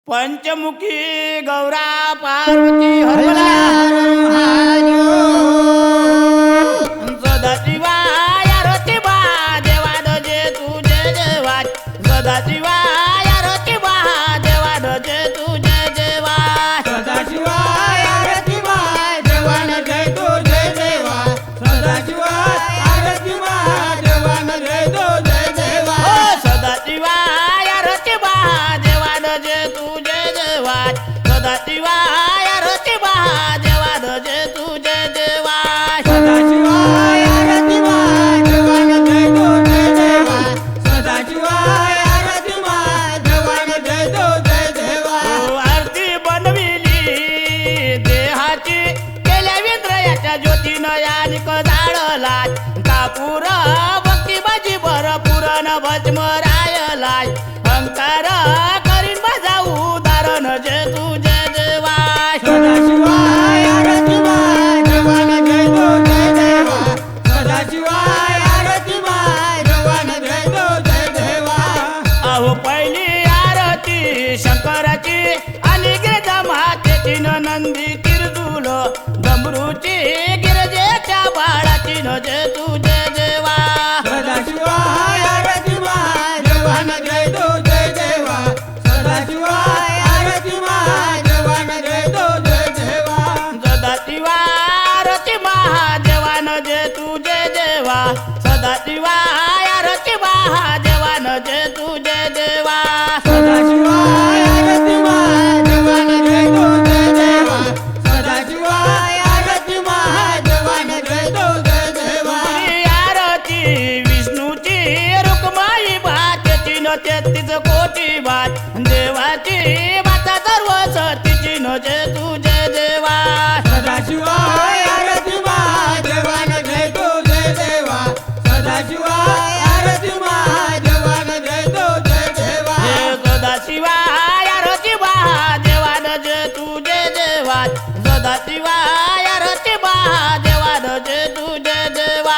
पंचमुखी गौरा पार्वती हरमला सदाशिवाय आरती बा देवा दजे तुझे देवा सदाशिवाय आरती बा देवा दजे तुझे देवा सदाशिवाय आरती माय देवान जय तो जय देवा सदाशिवाय आरती माय देवान जय तो जय देवा सदाशिवाय आरती बा देवा दजे तुझे देवा सदाशिवाय आरती बा देवा दजे तुझे देवा सदाशिवाय आरती माय देवान जय तो जय देवा सदाशिवाय आरती माय देवान जय तो जय देवा आरती बनविली देहाची केल्या विंद्रयाच्या ज्योतीनं यानिक जाळला कापूर भक्ती बाजी बर पुरण भस्म रायलाय अंकार करीन माझा उदाहरण जे तुझे देवा सदाशिवाय आरती माय देवान जय तो जय देवा सदाशिवाय आरती माय देवान जय तो जय देवा अहो पहिली आरती शंकराची आणि गिरजा मातेची न नंदी किरदुल डमरूची गिरजेच्या बाळाची न जे तुझे देवा सदाशिवाय आरती माय देवान जय तो जय देवा सदाशिवाय आरती माय देवान जय तो जय देवा सदाशिवाय आरती महादेवान जे तुझे देवा सदाशिवाय आरती महादेवान जे तुझे देवा सदाशिवाय आरती माय देवान जय तो जय देवा सदाशिवाय आरती माय देवान जय तो जय देवा तुझी आरती विष्णूची रुक्माई भातेची न 33 कोटी भात देवाची माता सर्व सतीची न जे तुझे देवा सदाशिवाय आरती माय देवान जय तो जय देवा सदाशिवाय आरती माय देवान जय तो जय देवा सदाशिवाय आरती महादेवान जे तुझे देवा सदाशिवाय आरती महादेवान जे तुझे देवा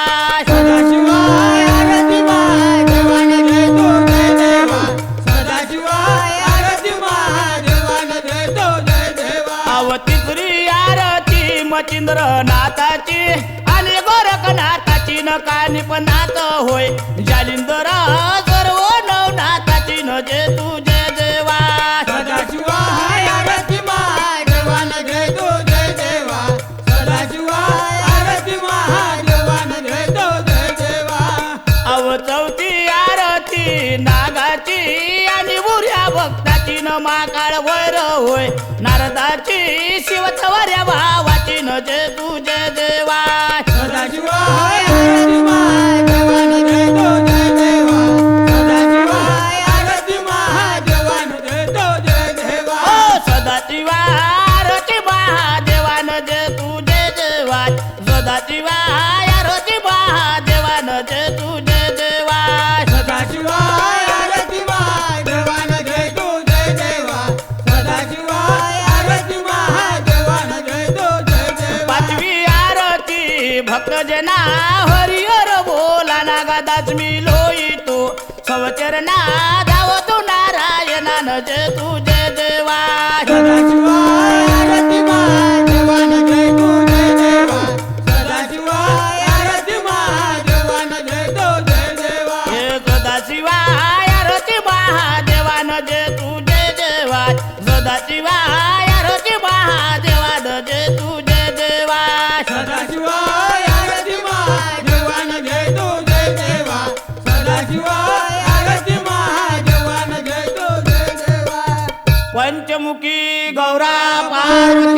सदाशिवाय आरती माय देवान जय तो जय देवा सदाशिवाय आरती माय देवान जय तो जय देवा तिसरी आरती मचिंद्र नाथाची आणि गोरखनाथाची न कानिपनाथ होय जालिंदर सर्व नवनाथाची न जे तुझे देवा सदाशिवाय आरती माय देवान जय तो जय देवा सदाशिवाय आरती माय देवान जय तो जय देवा चौथी आरती नागाची आणि बुऱ्या भक्ताची न माकाळ वैर होय नारदाची शिवचवर्या भावाची न जे तुझे देवा सदाशिवाय आरती माय देवान जय तो जय देवा सदाशिवाय आरती माय देवान जय तो जय देवा सदाशिवाय आरती महादेवान जे तुझे देवा सदाशिवाय आरती महादेवान जे तुझे देवा सदाशिवाय आरती माय देवान जय तो जय देवा सदाशिवाय आरती माय देवान जय तो जय देवा पाचवी आरती भक्तजना हरिहर बोला नागादास मी लोईतो सवचरणा धावतो नारायणान जे तुझे देवा सदाशिवाय आरती माय देवान जय तो जय देवा सदाशिवाय आरती माय देवान जय तो जय देवा सदाशिवाय आरती महादेवान जे तुझे देवा सदाशिवाय आरती महादेवान जे तुझे देवा सदाशिवाय आरती माय देवान जय तो जय देवा सदाशिवाय आरती माय देवान जय तो जय देवा पंचमुखी गौरा पार्वती